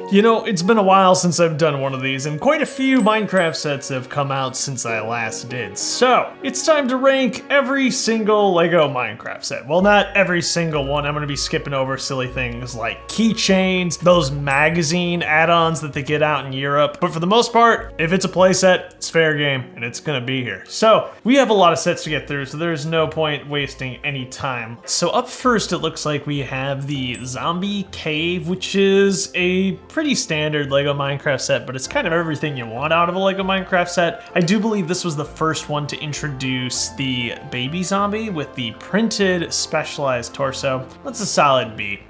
You know, it's been a while since I've done one of these, and quite a few Minecraft sets have come out since I last did. So, it's time to rank every single LEGO Minecraft set. Well, not every single one. I'm gonna be skipping over silly things like keychains, those magazine add-ons that they get out in Europe. But for the most part, if it's a playset, it's fair game, and it's gonna be here. So, we have a lot of sets to get through, so there's no point wasting any time. So up first, it looks like we have the Zombie Cave, which is a pretty standard LEGO Minecraft set, but it's kind of everything you want out of a LEGO Minecraft set. I do believe this was the first one to introduce the baby zombie with the printed specialized torso. That's a solid B.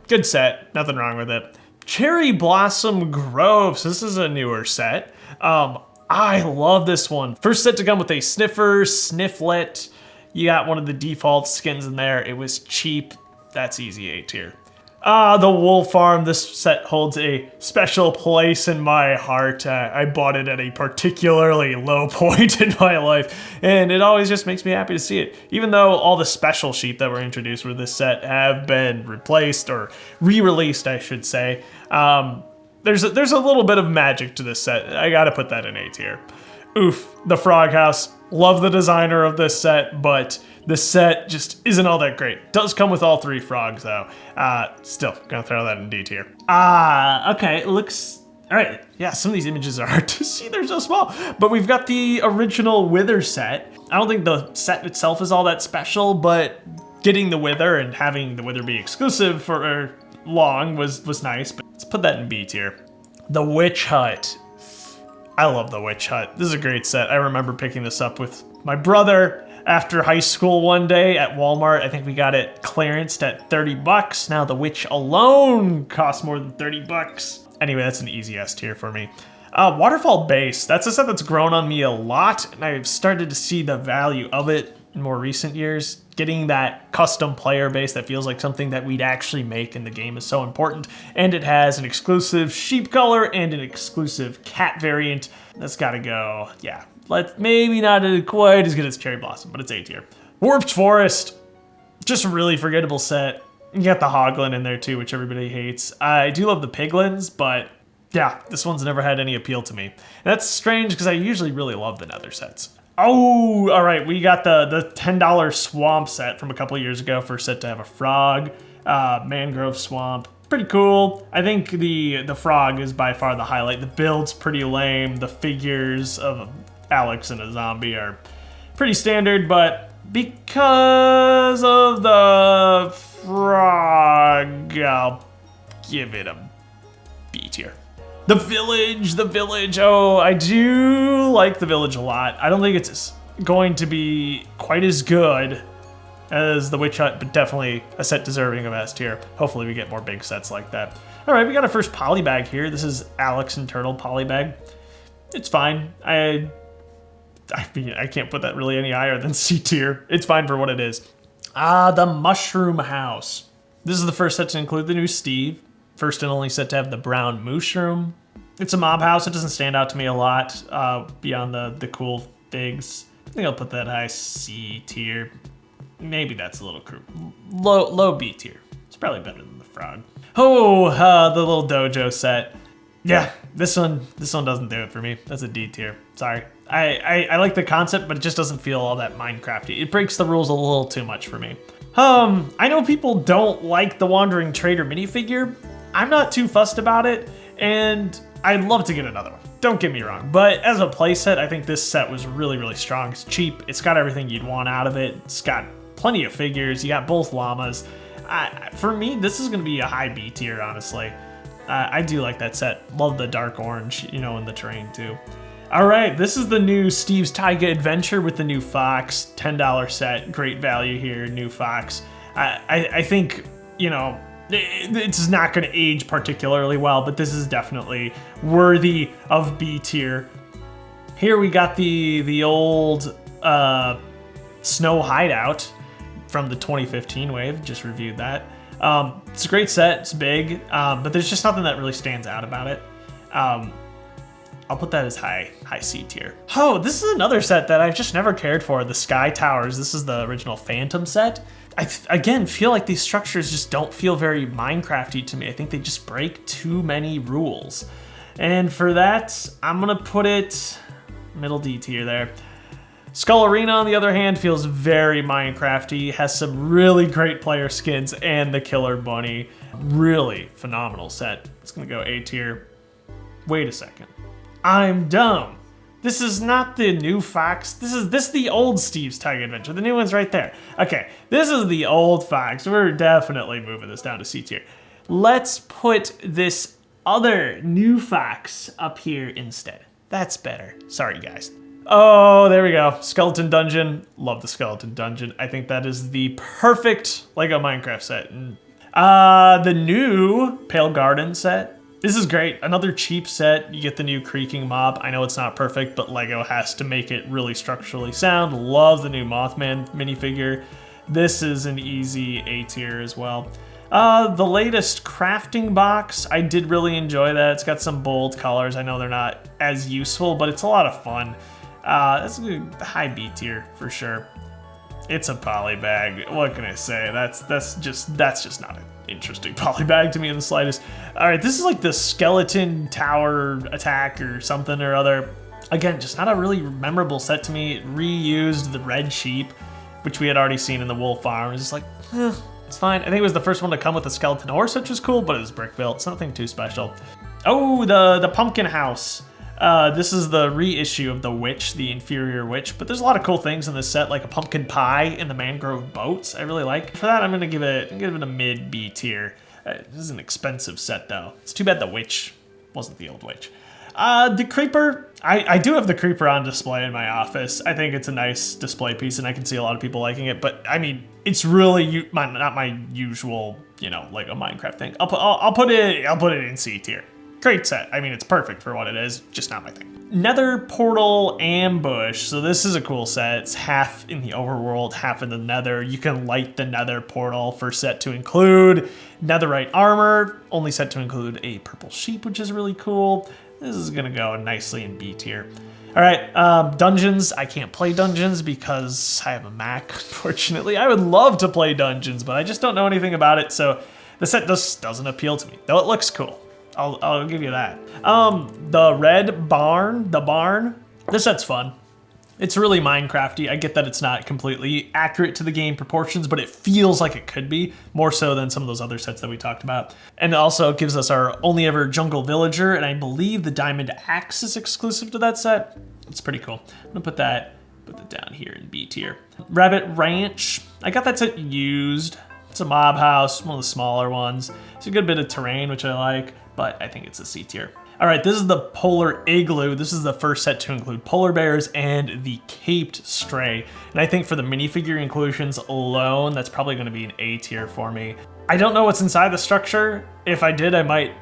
Good set, nothing wrong with it. Cherry Blossom Groves, this is a newer set. I love this one. First set to come with a sniffer, snifflet. You got one of the default skins in there. It was cheap. That's easy A tier. The Wool Farm. This set holds a special place in my heart. I bought it at a particularly low point in my life, and it always just makes me happy to see it. Even though all the special sheep that were introduced with this set have been replaced, or re-released, I should say, there's a little bit of magic to this set. I gotta put that in A tier. Oof, the Frog House. Love the designer of this set, but the set just isn't all that great. Does come with all three frogs though. Still, gonna throw that in D tier. Okay, it looks, all right. Yeah, some of these images are hard to see, they're so small. But we've got the original Wither set. I don't think the set itself is all that special, but getting the Wither and having the Wither be exclusive for long was nice, but let's put that in B tier. The Witch Hut. I love the Witch Hut. This is a great set. I remember picking this up with my brother after high school one day at Walmart. I think we got it clearanced at 30 bucks. Now the Witch alone costs more than 30 bucks. Anyway, that's an easy S tier for me. Waterfall Base. That's a set that's grown on me a lot, and I've started to see the value of it in more recent years. Getting that custom player base that feels like something that we'd actually make in the game is so important. And it has an exclusive sheep color and an exclusive cat variant. That's gotta go, yeah. Maybe not quite as good as Cherry Blossom, but it's A tier. Warped Forest. Just a really forgettable set. You got the Hoglin in there too, which everybody hates. I do love the Piglins, but yeah, this one's never had any appeal to me. And that's strange because I usually really love the Nether sets. Oh, all right, we got the $10 Swamp set from a couple years ago. First set to have a frog, Mangrove Swamp. Pretty cool. I think the frog is by far the highlight. The build's pretty lame. The figures of Alex and a zombie are pretty standard, but because of the frog, I'll give it a B tier. The village, oh, I do like the village a lot. I don't think it's going to be quite as good as the Witch Hut, but definitely a set deserving of S tier. Hopefully we get more big sets like that. All right, we got our first polybag here. This is Alex and Turtle polybag. It's fine. I mean, I can't put that really any higher than C tier. It's fine for what it is. The Mushroom House. This is the first set to include the new Steve. First and only set to have the brown mushroom. It's a mob house. It doesn't stand out to me a lot beyond the cool figs. I think I'll put that high C tier. Maybe that's a little low B tier. It's probably better than the frog. Oh, the little dojo set. Yeah, this one doesn't do it for me. That's a D tier. Sorry. I like the concept, but it just doesn't feel all that Minecrafty. It breaks the rules a little too much for me. I know people don't like the Wandering Trader minifigure. I'm not too fussed about it, and I'd love to get another one. Don't get me wrong, but as a playset, I think this set was really, really strong. It's cheap. It's got everything you'd want out of it. It's got plenty of figures. You got both llamas. For me, this is going to be a high B tier, honestly. I do like that set. Love the dark orange, in the terrain too. All right, this is the new Steve's Taiga Adventure with the new fox. $10 set, great value here, new fox. I think, it's not going to age particularly well, but this is definitely worthy of B tier. Here we got the old Snow Hideout from the 2015 wave. Just reviewed that. It's a great set. It's big, but there's just nothing that really stands out about it. I'll put that as high C tier. Oh, this is another set that I've just never cared for. The Sky Towers. This is the original Phantom set. again feel like these structures just don't feel very Minecrafty to me. I think they just break too many rules. And for that, I'm gonna put it middle D tier there. Skull Arena, on the other hand, feels very Minecrafty, has some really great player skins, and the Killer Bunny. Really phenomenal set. It's gonna go A tier. Wait a second. I'm dumb. This is not the new Fox. This is the old Steve's Tiger Adventure. The new one's right there. Okay, this is the old Fox. We're definitely moving this down to C tier. Let's put this other new Fox up here instead. That's better. Sorry, guys. Oh, there we go. Skeleton Dungeon. Love the Skeleton Dungeon. I think that is the perfect Lego Minecraft set. The new Pale Garden set. This is great. Another cheap set. You get the new Creaking Mob. I know it's not perfect, but Lego has to make it really structurally sound. Love the new Mothman minifigure. This is an easy A tier as well. The latest crafting box, I did really enjoy that. It's got some bold colors. I know they're not as useful, but it's a lot of fun. That's a high B tier for sure. It's a poly bag. What can I say? That's just not an interesting poly bag to me in the slightest. All right, this is like the skeleton tower attack or something or other. Again, just not a really memorable set to me. It reused the red sheep, which we had already seen in the wolf farm. It's just like, it's fine. I think it was the first one to come with a skeleton horse, which was cool, but it was brick built. It's nothing too special. Oh, the pumpkin house. This is the reissue of the witch, the inferior witch, but there's a lot of cool things in this set, like a pumpkin pie and the mangrove boats. I really like. For that, I'm gonna give it a mid B tier. This is an expensive set though. It's too bad the witch wasn't the old witch. The creeper, I do have the creeper on display in my office. I think it's a nice display piece, and I can see a lot of people liking it. But I mean, it's really not my usual, Lego Minecraft thing. I'll put it in C tier. Great set. I mean, it's perfect for what it is, just not my thing. Nether Portal Ambush. So this is a cool set. It's half in the overworld, half in the nether. You can light the nether portal. First set to include netherite armor. Only set to include a purple sheep, which is really cool. This is gonna go nicely in B tier. All right, dungeons. I can't play dungeons because I have a Mac, unfortunately. I would love to play dungeons, but I just don't know anything about it. So the set just doesn't appeal to me, though it looks cool. I'll give you that. The red barn, this set's fun. It's really Minecrafty. I get that it's not completely accurate to the game proportions, but it feels like it could be, more so than some of those other sets that we talked about. And it also gives us our only ever jungle villager, and I believe the diamond axe is exclusive to that set. It's pretty cool. I'm gonna put that down here in B tier. Rabbit Ranch, I got that set used. It's a mob house, one of the smaller ones. It's a good bit of terrain, which I like, but I think it's a C tier. All right, this is the Polar Igloo. This is the first set to include polar bears and the caped stray. And I think for the minifigure inclusions alone, that's probably gonna be an A tier for me. I don't know what's inside the structure. If I did, I might,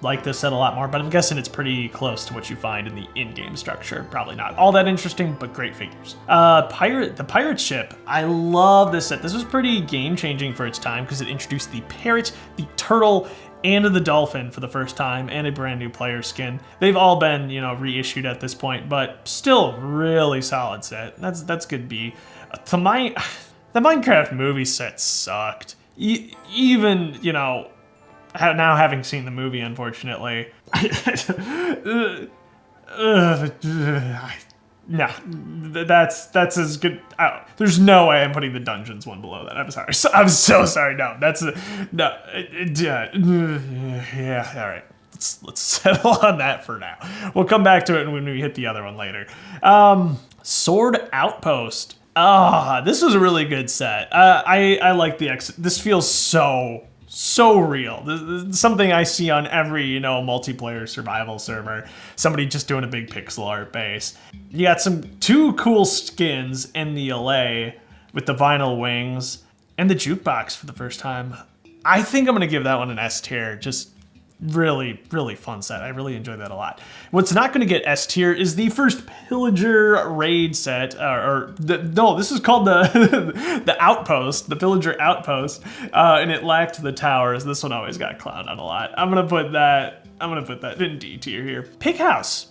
like this set a lot more, but I'm guessing it's pretty close to what you find in the in-game structure. Probably not all that interesting, but great figures. The pirate ship. I love this set. This was pretty game-changing for its time because it introduced the parrot, the turtle, and the dolphin for the first time, and a brand new player skin. They've all been, reissued at this point, but still really solid set. That's good B. The Minecraft movie set sucked. Even, now having seen the movie, unfortunately. No, that's as good. There's no way I'm putting the dungeons one below that. I'm sorry. I'm so sorry. No, yeah. All right. Let's settle on that for now. We'll come back to it when we hit the other one later. Sword Outpost. This was a really good set. I like this feels so real. This is something I see on every, multiplayer survival server. Somebody just doing a big pixel art base. You got two cool skins in the LA with the vinyl wings and the jukebox for the first time. I think I'm gonna give that one an S tier. Just really, really fun set. I really enjoyed that a lot. What's not gonna get S tier is the first Pillager raid set, this is called the Outpost, the Pillager Outpost, and it lacked the towers. This one always got clowned on a lot. I'm gonna put that in D tier here. Pig House.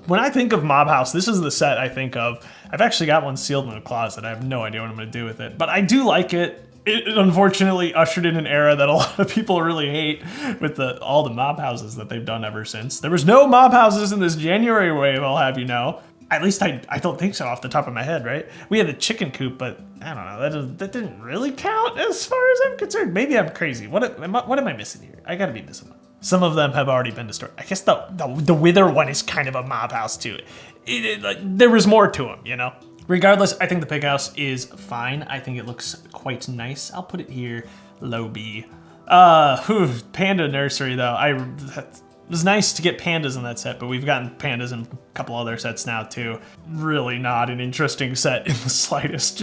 When I think of Mob House, this is the set I think of. I've actually got one sealed in the closet. I have no idea what I'm gonna do with it, but I do like it. it unfortunately ushered in an era that a lot of people really hate with all the mob houses that they've done ever since. There was no mob houses in this January wave, I'll have you know. At least I don't think so off the top of my head, right? We had the chicken coop, but I don't know, that didn't really count as far as I'm concerned. Maybe I'm crazy. What am I missing here? I gotta be missing one. Some of them have already been destroyed. I guess the Wither one is kind of a mob house too. There was more to them, you know? Regardless, I think the pig house is fine. I think it looks quite nice. I'll put it here, low B. Panda nursery though. It was nice to get pandas in that set, but we've gotten pandas in a couple other sets now too. Really not an interesting set in the slightest.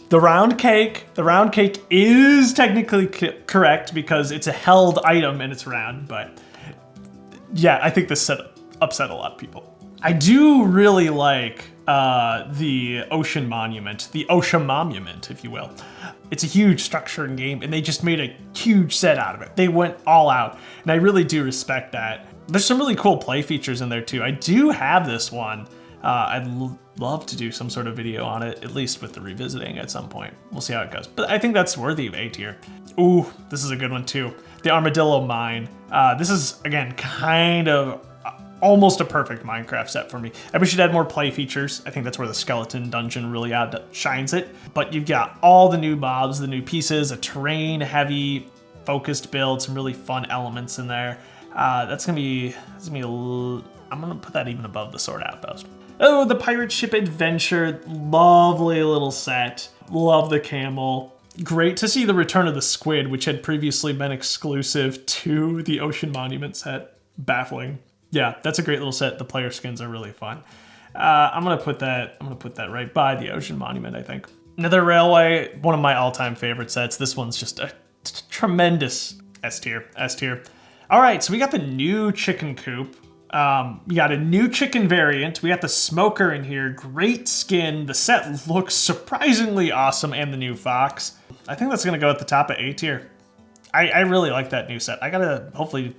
The round cake is technically correct because it's a held item and it's round, but yeah, I think this set upset a lot of people. I do really like the Ocean Monument, if you will. It's a huge structure in game, and they just made a huge set out of it. They went all out, and I really do respect that. There's some really cool play features in there too. I do have this one. I'd love to do some sort of video on it, at least with the revisiting at some point. We'll see how it goes. But I think that's worthy of A tier. Ooh, this is a good one too. The Armadillo Mine. This is, again, kind of almost a perfect Minecraft set for me. I wish it had more play features. I think that's where the skeleton dungeon really shines it. But you've got all the new mobs, the new pieces, a terrain-heavy, focused build, some really fun elements in there. That's gonna be I'm gonna put that even above the Sword Outpost. Oh, the Pirate Ship Adventure, lovely little set. Love the camel. Great to see the return of the squid, which had previously been exclusive to the Ocean Monument set. Baffling. Yeah, that's a great little set. The player skins are really fun. I'm gonna put that right by the Ocean Monument, I think. Nether Railway, one of my all-time favorite sets. This one's just a tremendous S tier. All right, so we got the new chicken coop. We got a new chicken variant. We got the smoker in here. Great skin. The set looks surprisingly awesome, and the new fox. I think that's gonna go at the top of A tier. I really like that new set. I gotta hopefully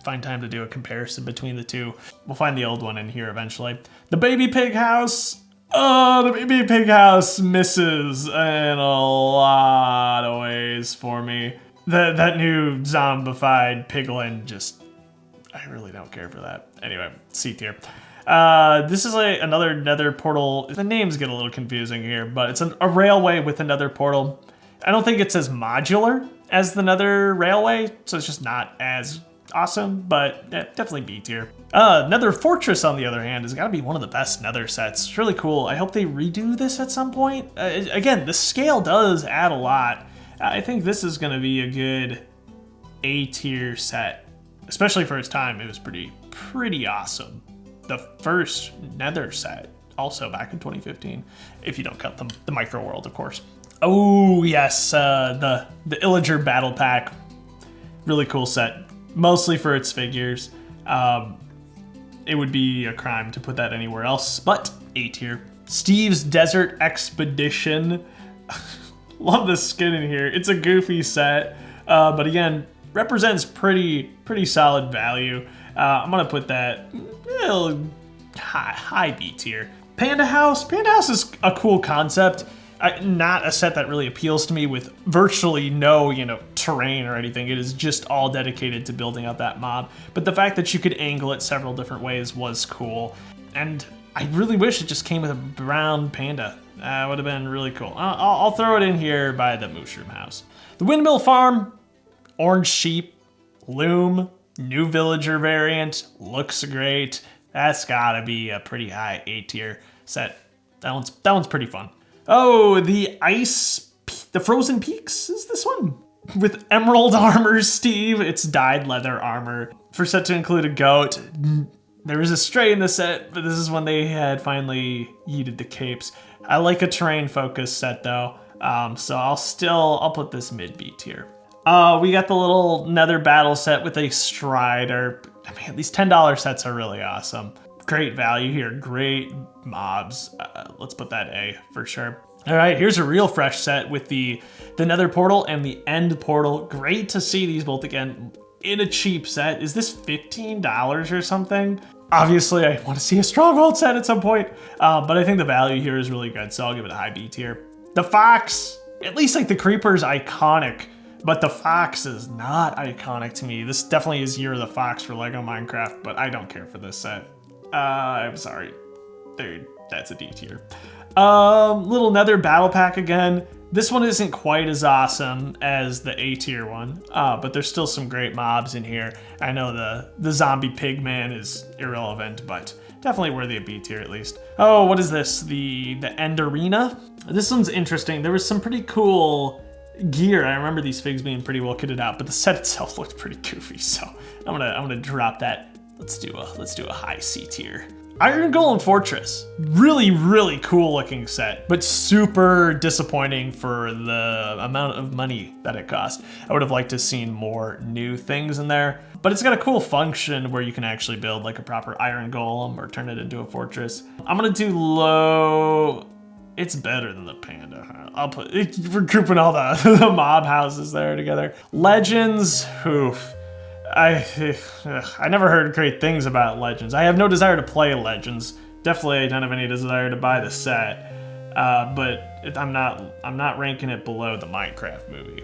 find time to do a comparison between the two. We'll find the old one in here eventually. The baby pig house. Oh, the baby pig house misses in a lot of ways for me. That new zombified piglin just, I really don't care for that. Anyway, C tier. This is another nether portal. The names get a little confusing here, but it's a railway with another portal. I don't think it's as modular as the nether railway, so it's just not as awesome, but yeah, definitely B tier. Nether Fortress, on the other hand, has got to be one of the best nether sets. It's really cool. I hope they redo this at some point. Again, the scale does add a lot. I think this is going to be a good A tier set, especially for its time. It was pretty awesome. The first nether set, also back in 2015, if you don't count the micro world, of course. Oh yes, the Illager Battle Pack, really cool set. Mostly for its figures. It would be a crime to put that anywhere else, but A tier. Steve's Desert Expedition. Love the skin in here. It's a goofy set, but again, represents pretty solid value. I'm gonna put that high B tier. Panda House. Panda House is a cool concept. Not a set that really appeals to me with virtually no, terrain or anything. It is just all dedicated to building up that mob. But the fact that you could angle it several different ways was cool. And I really wish it just came with a brown panda. Would have been really cool. I'll throw it in here by the Mushroom House. The Windmill Farm, Orange Sheep, Loom, new villager variant, looks great. That's gotta be a pretty high A tier set. That one's pretty fun. Oh, the Frozen Peaks is this one? With emerald armor, Steve. It's dyed leather armor. For set to include a goat. There was a stray in the set, but this is when they had finally yeeted the capes. I like a terrain focused set though. So I'll put this mid B tier. We got the little nether battle set with a strider. I mean, these $10 sets are really awesome. Great value here, great mobs. Let's put that A for sure. All right, here's a real fresh set with the nether portal and the end portal. Great to see these both again in a cheap set. Is this $15 or something? Obviously, I want to see a stronghold set at some point, but I think the value here is really good, so I'll give it a high B tier. The Fox, At least like the creeper is iconic, but the fox is not iconic to me. This definitely is Year of the Fox for Lego Minecraft, but I don't care for this set. I'm sorry. Dude, that's a D tier. Little Nether battle pack again. This one isn't quite as awesome as the A tier one, but there's still some great mobs in here. I know the zombie pig man is irrelevant, but definitely worthy of B tier at least. Oh, what is this? The End Arena? This one's interesting. There was some pretty cool gear. I remember these figs being pretty well kitted out, but the set itself looked pretty goofy, so I'm gonna drop that. Let's do a high C tier. Iron Golem Fortress, really, really cool looking set, but super disappointing for the amount of money that it cost. I would have liked to have seen more new things in there, but it's got a cool function where you can actually build like a proper Iron Golem or turn it into a fortress. I'm gonna do low. It's better than the panda. I'll put it, we're grouping all the mob houses there together. Legends, oof. I never heard great things about Legends. I have no desire to play Legends. Definitely I don't have any desire to buy the set. But I'm not ranking it below the Minecraft movie.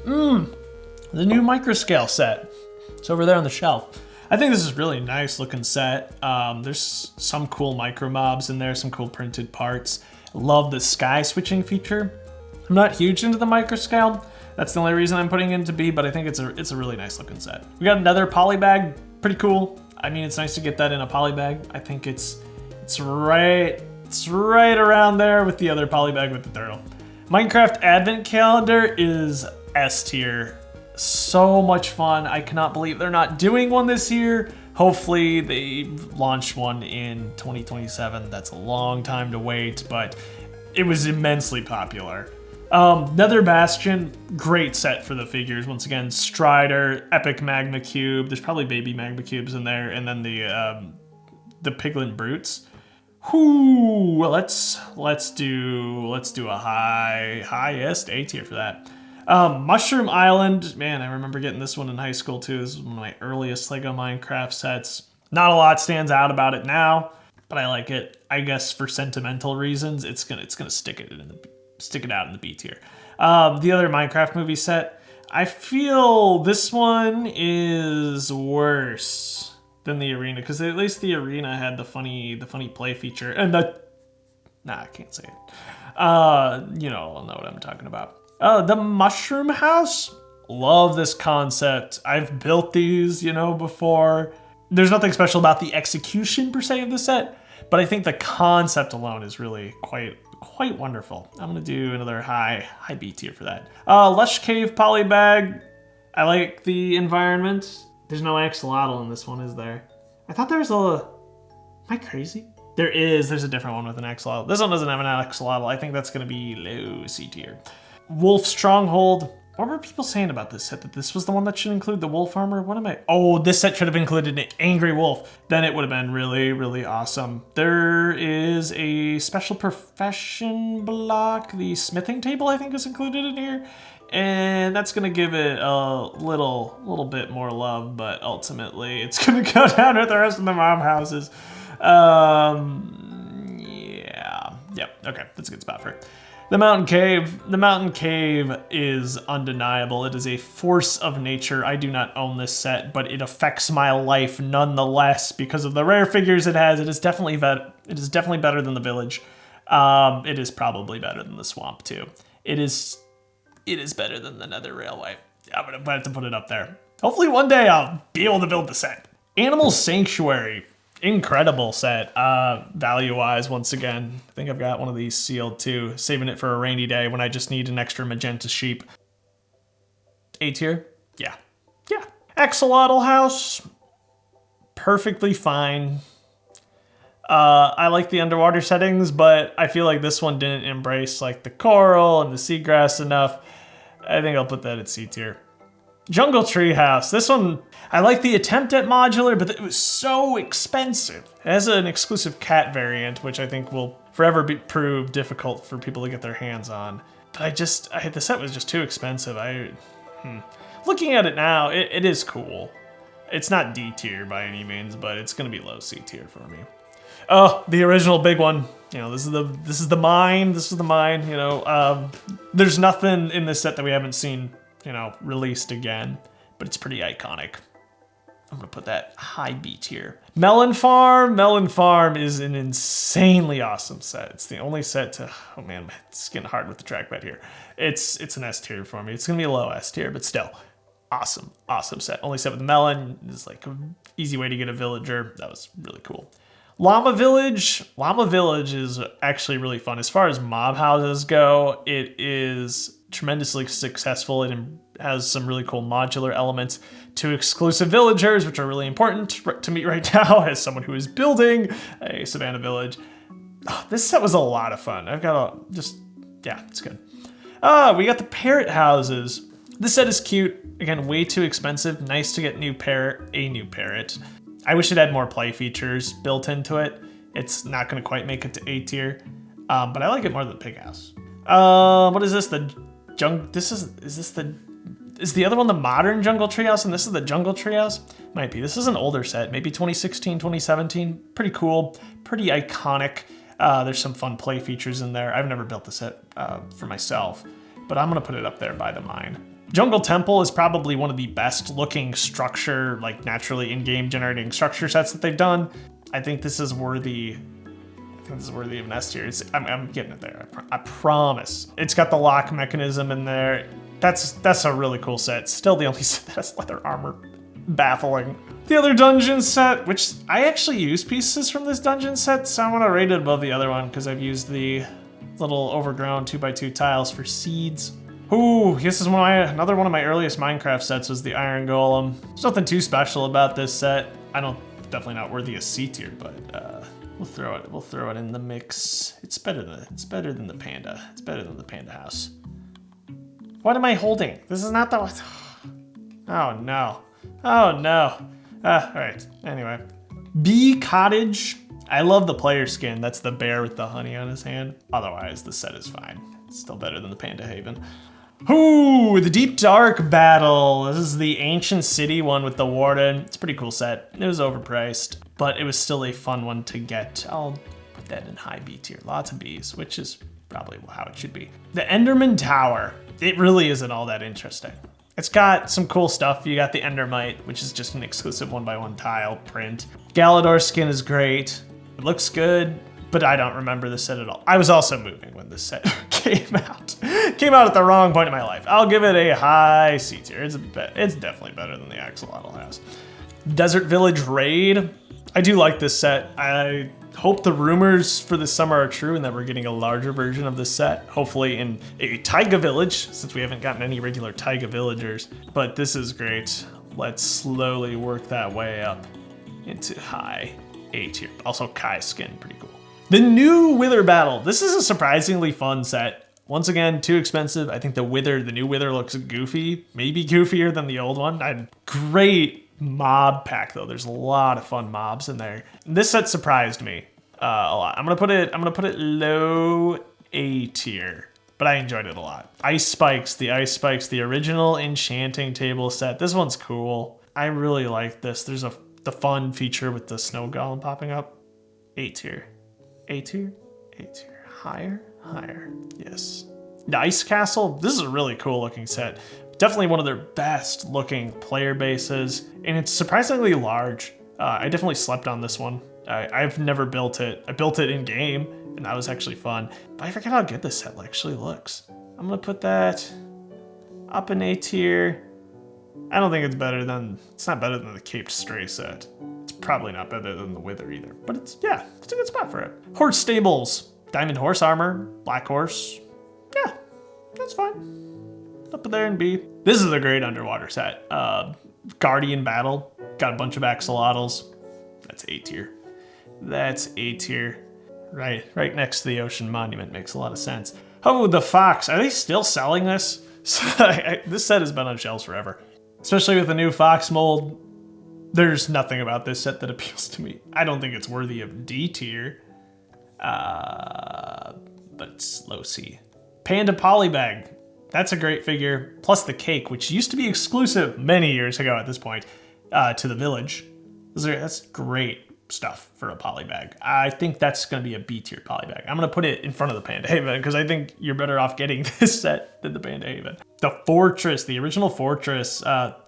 The new microscale set. It's over there on the shelf. I think this is really nice looking set. There's some cool micro mobs in there, some cool printed parts. Love the sky switching feature. I'm not huge into the microscale. That's the only reason I'm putting it into B, but I think it's a really nice looking set. We got another poly bag, pretty cool. I mean, it's nice to get that in a poly bag. I think it's right around there with the other poly bag with the turtle. Minecraft Advent Calendar is S tier. So much fun. I cannot believe they're not doing one this year. Hopefully they launch one in 2027. That's a long time to wait, but it was immensely popular. Nether Bastion, great set for the figures. Once again, Strider, Epic Magma Cube. There's probably baby Magma Cubes in there, and then the Piglin Brutes. Whoo! Well, let's do a highest A tier for that. Mushroom Island, man, I remember getting this one in high school too. This is one of my earliest Lego Minecraft sets. Not a lot stands out about it now, but I like it. I guess for sentimental reasons, it's gonna stick it out in the B tier. The other Minecraft movie set, I feel this one is worse than the arena, because at least the arena had the funny play feature, and I can't say it. You know, I'll know what I'm talking about. The Mushroom House, love this concept. I've built these, before. There's nothing special about the execution per se of the set, but I think the concept alone is really quite wonderful. I'm gonna do another high B tier for that. Lush Cave Polybag. I like the environment. There's no axolotl in this one, is there? I thought there was am I crazy? There's a different one with an axolotl. This one doesn't have an axolotl. I think that's gonna be low C tier. Wolf Stronghold. What were people saying about this set? That this was the one that should include the wolf armor? Oh, this set should have included an angry wolf. Then it would have been really, really awesome. There is a special profession block. The smithing table, I think, is included in here. And that's gonna give it a little bit more love, but ultimately it's gonna go down with the rest of the mom houses. Okay, that's a good spot for it. The Mountain Cave. The Mountain Cave is undeniable. It is a force of nature. I do not own this set, but it affects my life nonetheless because of the rare figures it has. It is definitely better than the village. It is probably better than the swamp too. It is better than the Nether Railway. I'm gonna have to put it up there. Hopefully one day I'll be able to build the set. Animal Sanctuary. Incredible set, value-wise, once again. I think I've got one of these sealed too, saving it for a rainy day when I just need an extra magenta sheep. A tier? Yeah. Axolotl House, perfectly fine. I like the underwater settings, but I feel like this one didn't embrace like the coral and the seagrass enough. I think I'll put that at C tier. Jungle Treehouse. This one, I like the attempt at modular, but it was so expensive. It has an exclusive cat variant, which I think will forever prove difficult for people to get their hands on. But the set was just too expensive. Looking at it now, it is cool. It's not D tier by any means, but it's gonna be low C tier for me. Oh, the original big one. You know, this is the mine. This is the mine. You know, there's nothing in this set that we haven't seen, you know, released again, but it's pretty iconic. I'm gonna put that high B tier. Melon Farm. Melon Farm is an insanely awesome set. It's the only set to, oh man, it's getting hard with the trackpad here. It's an S tier for me. It's gonna be a low S tier, but still, awesome set. Only set with the melon. It's like an easy way to get a villager. That was really cool. Llama Village. Llama Village is actually really fun. As far as mob houses go, it is tremendously successful. It has some really cool modular elements to exclusive villagers, which are really important to me right now as someone who is building a Savannah village. Oh, this set was a lot of fun. I've got yeah, it's good. We got the parrot houses. This set is cute. Again, way too expensive. Nice to get a new parrot. I wish it had more play features built into it. It's not gonna quite make it to A tier, but I like it more than the pig house. What is this? Is the other one the modern jungle treehouse and this is the jungle treehouse? Might be. This is an older set, maybe 2016, 2017. Pretty cool, pretty iconic. There's some fun play features in there. I've never built the set for myself, but I'm gonna put it up there by the mine. Jungle Temple is probably one of the best looking structure, like naturally in-game generating structure sets that they've done. I think this is worthy. Of an S tier. I'm getting it there. I promise. It's got the lock mechanism in there. That's a really cool set. Still the only set that has leather armor. Baffling. The other dungeon set, which I actually use pieces from this dungeon set, so I'm gonna rate it above the other one because I've used the little overgrown 2x2 tiles for seeds. Ooh, this is another one of my earliest Minecraft sets was the Iron Golem. There's nothing too special about this set. Definitely not worthy of C tier, but we'll throw it in the mix. It's better than the panda. It's better than the panda house. What am I holding? This is not the one. Oh no. Oh no. All right. Anyway, Bee Cottage. I love the player skin. That's the bear with the honey on his hand. Otherwise, the set is fine. It's still better than the Panda Haven. Ooh, the Deep Dark Battle. This is the ancient city one with the warden. It's a pretty cool set. It was overpriced, but it was still a fun one to get. I'll put that in high B tier. Lots of Bs, which is probably how it should be. The Enderman Tower. It really isn't all that interesting. It's got some cool stuff. You got the Endermite, which is just an exclusive 1x1 tile print. Galador skin is great. It looks good, but I don't remember the set at all. I was also moving when this set came out. Came out at the wrong point in my life. I'll give it a high C tier. It's definitely better than the Axolotl house. Desert Village Raid. I do like this set. I hope the rumors for this summer are true and that we're getting a larger version of this set. Hopefully in a taiga village, since we haven't gotten any regular taiga villagers. But this is great. Let's slowly work that way up into high A tier. Also Kai's skin, pretty cool. The new Wither Battle. This is a surprisingly fun set. Once again, too expensive. I think the new Wither looks goofy. Maybe goofier than the old one. Great mob pack though. There's a lot of fun mobs in there. This set surprised me a lot. I'm gonna put it low A tier, but I enjoyed it a lot. The Ice Spikes, the original enchanting table set. This one's cool. I really like this. There's the fun feature with the snow golem popping up. A tier. A tier? A tier. Higher? Higher. Yes. The Ice Castle. This is a really cool looking set. Definitely one of their best looking player bases, and it's surprisingly large. I definitely slept on this one. I've never built it. I built it in game, and that was actually fun. But I forget how good this set actually looks. I'm gonna put that up in A tier. I don't think it's not better than the Caped Stray set. It's probably not better than the Wither either, but it's a good spot for it. Horse Stables, Diamond Horse Armor, Black Horse. Yeah, that's fine. Up there in B. This is a great underwater set. Guardian Battle, got a bunch of axolotls. That's A tier. That's A tier. Right next to the Ocean Monument, makes a lot of sense. Oh, the Fox, are they still selling this? This set has been on shelves forever. Especially with the new Fox mold. There's nothing about this set that appeals to me. I don't think it's worthy of D tier. But it's low C. Panda Polybag. That's a great figure. Plus the cake, which used to be exclusive many years ago at this point, to the village. That's great. stuff for a polybag. I think that's going to be a B tier polybag. I'm going to put it in front of the Panda Haven because I think you're better off getting this set than the Panda Haven. The Fortress, the original Fortress.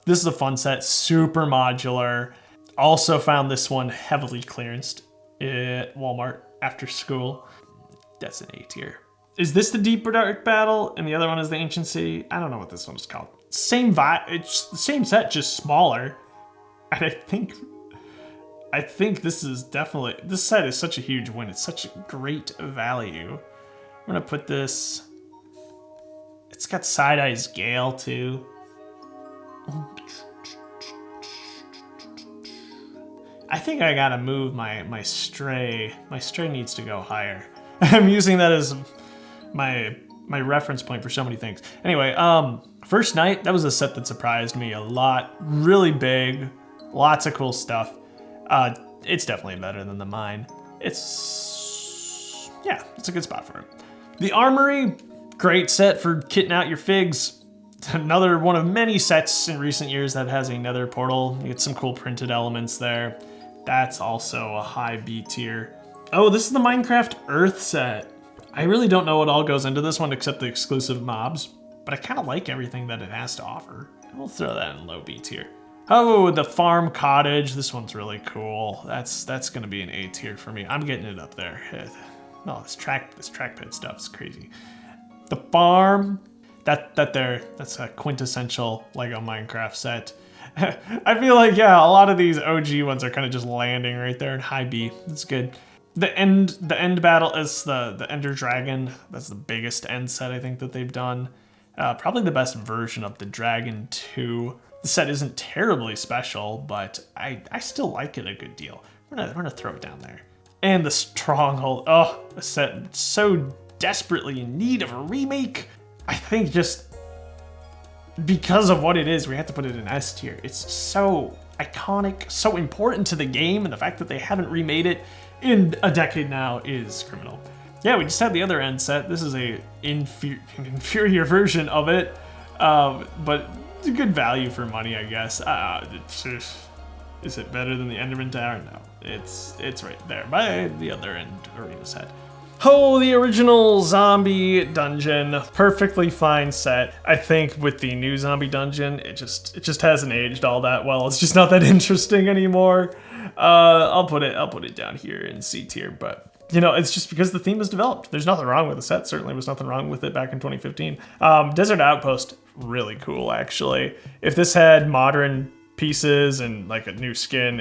This is a fun set, super modular. Also found this one heavily clearanced at Walmart after school. That's an A tier. Is this the Deep Dark Battle and the other one is the Ancient City? I don't know what this one is called. Same vibe, it's the same set, just smaller. And I think this is definitely, this set is such a huge win. It's such a great value. I'm gonna put this, it's got Side Eyes Gale too. I think I gotta move my Stray. My Stray needs to go higher. I'm using that as my reference point for so many things. Anyway, First Night, that was a set that surprised me a lot. Really big, lots of cool stuff. It's definitely better than the mine. It's a good spot for it. The Armory, great set for kitting out your figs. Another one of many sets in recent years that has a nether portal. You get some cool printed elements there. That's also a high B tier. Oh, this is the Minecraft Earth set. I really don't know what all goes into this one except the exclusive mobs, but I kind of like everything that it has to offer. We'll throw that in low B tier. Oh, the Farm Cottage. This one's really cool. That's gonna be an A tier for me. I'm getting it up there. No, this track pit stuff's crazy. The farm, that's a quintessential Lego Minecraft set. I feel like, yeah, a lot of these OG ones are kind of just landing right there in high B. It's good. The end battle is the Ender Dragon. That's the biggest end set I think that they've done. Probably the best version of the Dragon 2. The set isn't terribly special, but I still like it a good deal. We're gonna throw it down there. And the Stronghold. Oh, a set so desperately in need of a remake. I think just because of what it is, we have to put it in S tier. It's so iconic, so important to the game, and the fact that they haven't remade it in a decade now is criminal. Yeah, we just had the other end set. This is an inferior version of it, but it's a good value for money, I guess. Is it better than the Enderman Tower? No, it's right there by the other end arena set. Oh, the original zombie dungeon, perfectly fine set. I think with the new zombie dungeon, it just hasn't aged all that well. It's just not that interesting anymore. I'll put it down here in C tier, but you know, it's just because the theme is developed. There's nothing wrong with the set. Certainly was nothing wrong with it back in 2015. Desert Outpost, really cool actually. If this had modern pieces and like a new skin,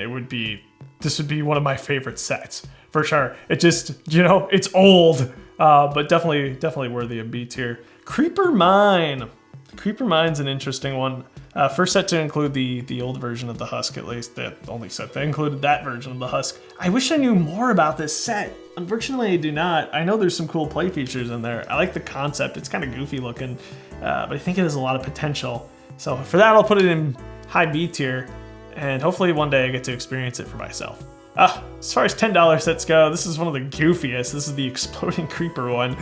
this would be one of my favorite sets for sure. It just, you know, it's old, but definitely worthy of B tier. Creeper Mine. Creeper Mine's an interesting one. First set to include the old version of the husk, at least. The only set that included that version of the husk. I wish I knew more about this set. Unfortunately, I do not. I know there's some cool play features in there. I like the concept. It's kind of goofy looking, but I think it has a lot of potential. So for that, I'll put it in high B tier, and hopefully one day I get to experience it for myself. As far as $10 sets go, this is one of the goofiest. This is the Exploding Creeper one.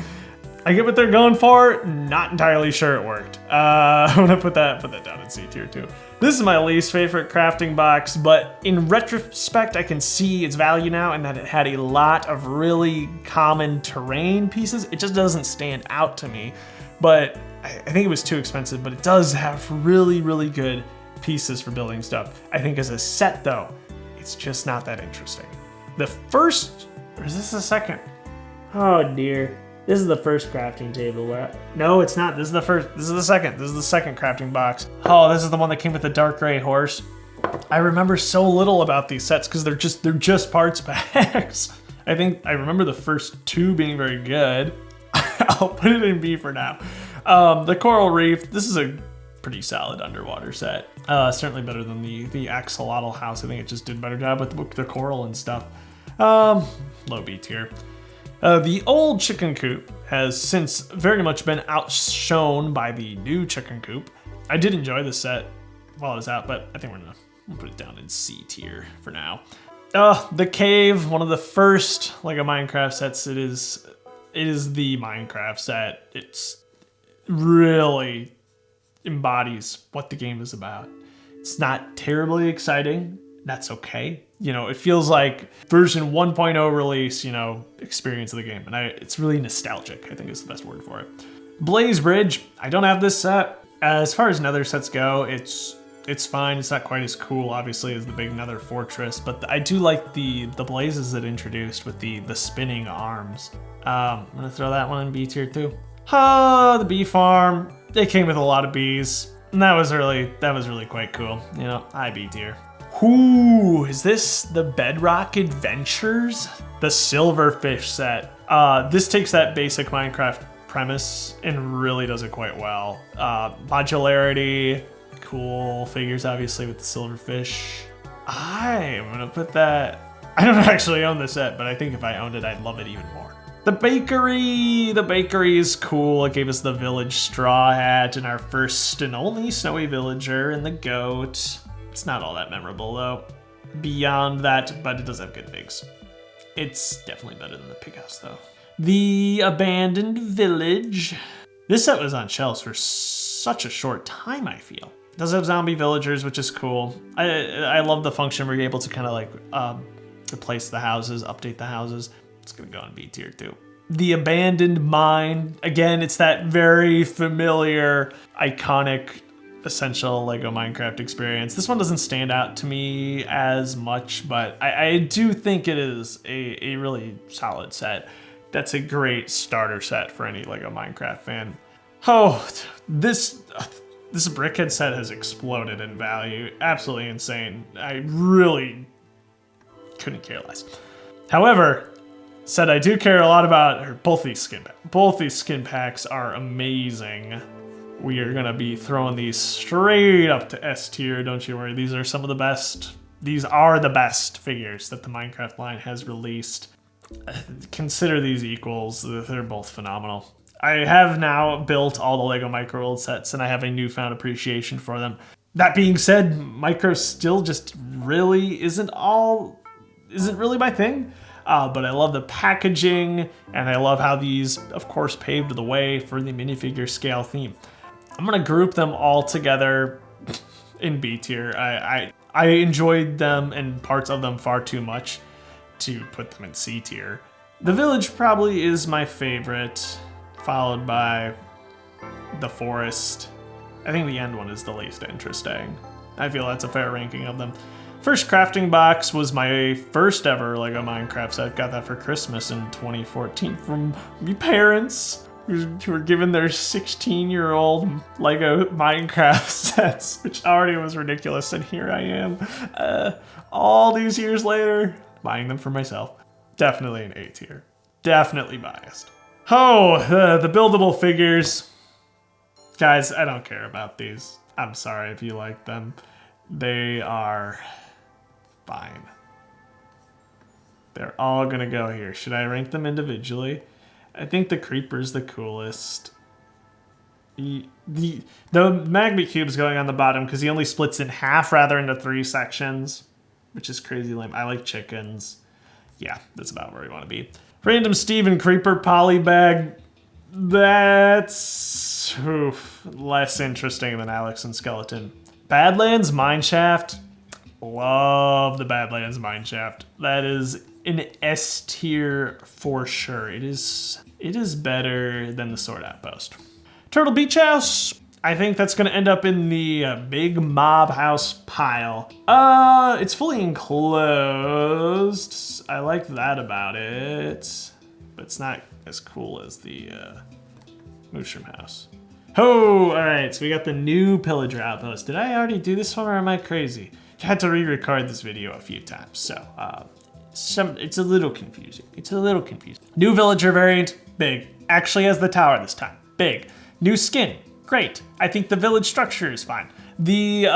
I get what they're going for, not entirely sure it worked. I'm gonna put that down in C tier too. This is my least favorite crafting box, but in retrospect, I can see its value now and that it had a lot of really common terrain pieces. It just doesn't stand out to me, but I think it was too expensive, but it does have really, really good pieces for building stuff. I think as a set though, it's just not that interesting. The first, or is this the second? Oh dear. This is the first crafting table. No, it's not. This is the first. This is the second. This is the second crafting box. Oh, this is the one that came with the dark gray horse. I remember so little about these sets because they're just parts packs. I think I remember the first two being very good. I'll put it in B for now. The Coral Reef. This is a pretty solid underwater set. Certainly better than the Axolotl house. I think it just did a better job with the coral and stuff. Low B tier. The old chicken coop has since very much been outshone by the new chicken coop. I did enjoy the set while it was out, but I think we're gonna put it down in C tier for now. The cave, one of the first Lego Minecraft sets. It is the Minecraft set. It's really embodies what the game is about. It's not terribly exciting. That's okay. You know, it feels like version 1.0 release, you know, experience of the game. And it's really nostalgic, I think is the best word for it. Blaze Bridge, I don't have this set. As far as nether sets go, it's fine. It's not quite as cool, obviously, as the big nether fortress, but I do like the blazes it introduced with the spinning arms. I'm gonna throw that one in B tier too. Oh, the bee farm. It came with a lot of bees. And that was really quite cool. You know, I B tier. Ooh, is this the Bedrock Adventures? The Silverfish set. This takes that basic Minecraft premise and really does it quite well. Modularity, cool figures obviously with the silverfish. I'm gonna put that, I don't actually own this set, but I think if I owned it, I'd love it even more. The bakery is cool. It gave us the village straw hat and our first and only snowy villager and the goat. It's not all that memorable though. Beyond that, but it does have good figs. It's definitely better than the pig house though. The abandoned village. This set was on shelves for such a short time, I feel. It does have zombie villagers, which is cool. I love the function where you're able to kind of like replace the houses, update the houses. It's gonna go in B tier too. The abandoned mine. Again, it's that very familiar, iconic, essential Lego Minecraft experience. This one doesn't stand out to me as much, but I do think it is a really solid set. That's a great starter set for any Lego Minecraft fan. Oh, this brickhead set has exploded in value. Absolutely insane. I really couldn't care less. However, said I do care a lot about both these skin packs. Both these skin packs are amazing. We are gonna be throwing these straight up to S tier, don't you worry. These are some of the best. These are the best figures that the Minecraft line has released. Consider these equals. They're both phenomenal. I have now built all the Lego Micro World sets and I have a newfound appreciation for them. That being said, Micro still just really isn't really my thing. But I love the packaging and I love how these, of course, paved the way for the minifigure scale theme. I'm gonna group them all together in B tier. I enjoyed them and parts of them far too much to put them in C tier. The village probably is my favorite, followed by the forest. I think the end one is the least interesting. I feel that's a fair ranking of them. First crafting box was my first ever Lego Minecraft set. Got that for Christmas in 2014 from my parents who were given their 16-year-old Lego Minecraft sets, which already was ridiculous. And here I am, all these years later, buying them for myself. Definitely an A tier. Definitely biased. Oh, the buildable figures. Guys, I don't care about these. I'm sorry if you like them. They are fine. They're all gonna go here. Should I rank them individually? I think the creeper's the coolest. The magma cube's going on the bottom because he only splits in half rather into 3 sections, which is crazy lame. I like chickens. Yeah, that's about where we want to be. Random Steven Creeper Polybag. That's less interesting than Alex and Skeleton. Badlands Mineshaft. Love the Badlands Mineshaft. That is an S tier for sure. It is better than the Sword Outpost. Turtle Beach House. I think that's gonna end up in the big mob house pile. It's fully enclosed. I like that about it, but it's not as cool as the Mushroom House. Oh, all right, so we got the new Pillager Outpost. Did I already do this one or am I crazy? I had to re-record this video a few times, so it's a little confusing. New villager variant, big. Actually has the tower this time, big. New skin, great. I think the village structure is fine. The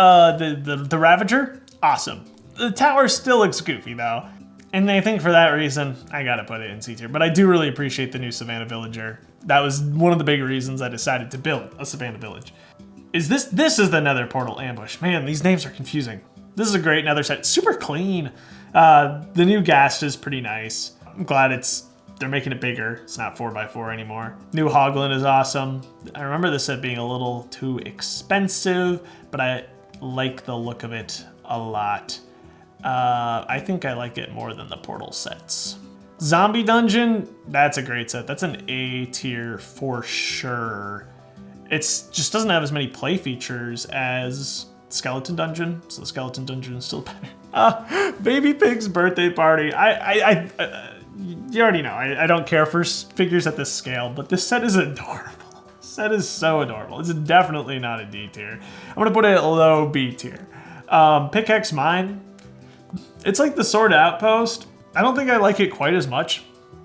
Ravager, awesome. The tower still looks goofy though. And I think for that reason, I gotta put it in C tier. But I do really appreciate the new Savannah Villager. That was one of the big reasons I decided to build a Savannah Village. This is the Nether Portal Ambush. Man, these names are confusing. This is a great Nether set, super clean. The new Ghast is pretty nice. I'm glad they're making it bigger. It's not 4x4 anymore. New Hoglin is awesome. I remember this set being a little too expensive, but I like the look of it a lot. I think I like it more than the Portal sets. Zombie Dungeon, that's a great set. That's an A tier for sure. It's just doesn't have as many play features as Skeleton Dungeon, so the Skeleton Dungeon is still better. Baby Pig's birthday party. You already know, I don't care for figures at this scale, but this set is adorable. This set is so adorable. It's definitely not a D tier. I'm gonna put it at low B tier. Pickaxe Mine. It's like the Sword Outpost. I don't think I like it quite as much.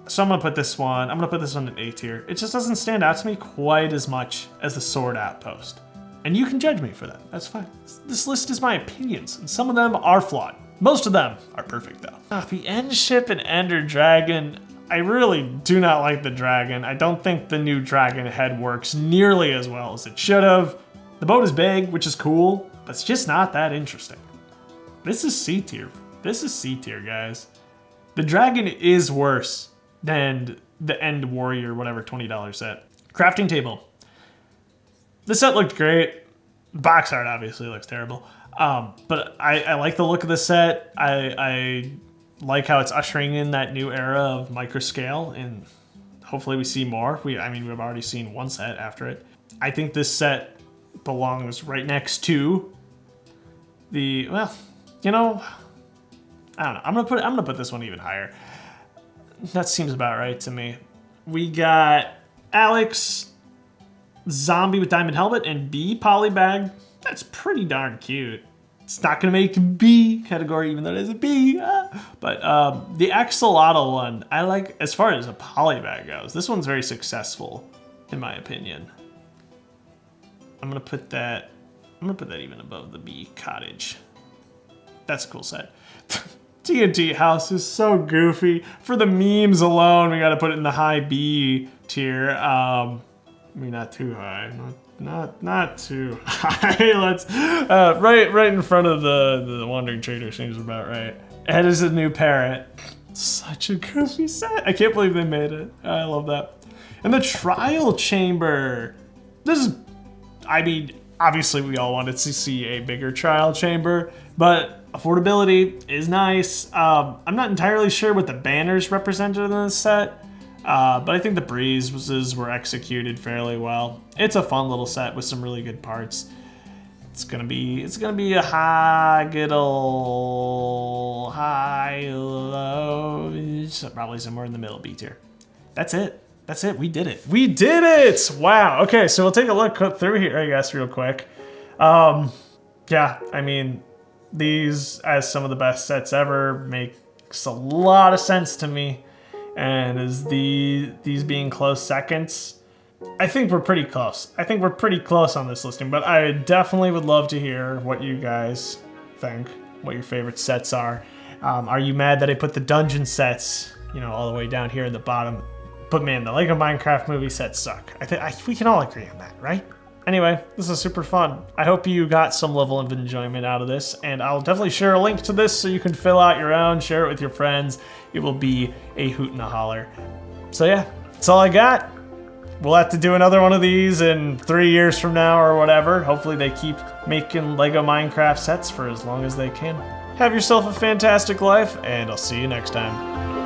So I'm gonna put this one in A tier. It just doesn't stand out to me quite as much as the Sword Outpost. And you can judge me for that, that's fine. This list is my opinions, and some of them are flawed. Most of them are perfect though. The End Ship and Ender Dragon, I really do not like the dragon. I don't think the new dragon head works nearly as well as it should have. The boat is big, which is cool, but it's just not that interesting. This is C tier. This is C tier, guys. The dragon is worse than the End Warrior, whatever, $20 set. Crafting table. The set looked great. Box art obviously looks terrible. But I like the look of the set. I like how it's ushering in that new era of micro scale, and hopefully we see more. We've already seen one set after it. I think this set belongs right next to the, well, you know, I don't know. I'm gonna put this one even higher. That seems about right to me. We got Alex, Zombie with Diamond Helmet, and B Polybag. That's pretty darn cute. It's not gonna make B category, even though it is a B. But the Axolotl one, I like as far as a Polybag goes. This one's very successful, in my opinion. I'm gonna put that even above the B Cottage. That's a cool set. TNT House is so goofy. For the memes alone, we gotta put it in the high B tier. I mean, not too high. Not too high. Let's right in front of the Wandering Trader seems about right. Ed is a new parrot. Such a goofy set. I can't believe they made it. I love that. And the Trial Chamber. This is, I mean, obviously we all wanted to see a bigger Trial Chamber, but affordability is nice. I'm not entirely sure what the banners represented in this set, but I think the breezes were executed fairly well. It's a fun little set with some really good parts. It's gonna be a high low, probably somewhere in the middle B tier. That's it. We did it. We did it! Wow. Okay, so we'll take a look through here, I guess, real quick. Yeah, I mean, these, as some of the best sets ever, makes a lot of sense to me. And as these being close seconds, I think we're pretty close. I think we're pretty close on this listing, but I definitely would love to hear what you guys think, what your favorite sets are. Are you mad that I put the dungeon sets, you know, all the way down here in the bottom? But man, the Lego Minecraft movie sets suck. We can all agree on that, right? Anyway, this is super fun. I hope you got some level of enjoyment out of this, and I'll definitely share a link to this so you can fill out your own, share it with your friends. It will be a hoot and a holler. So yeah, that's all I got. We'll have to do another one of these in 3 years from now or whatever. Hopefully they keep making Lego Minecraft sets for as long as they can. Have yourself a fantastic life, and I'll see you next time.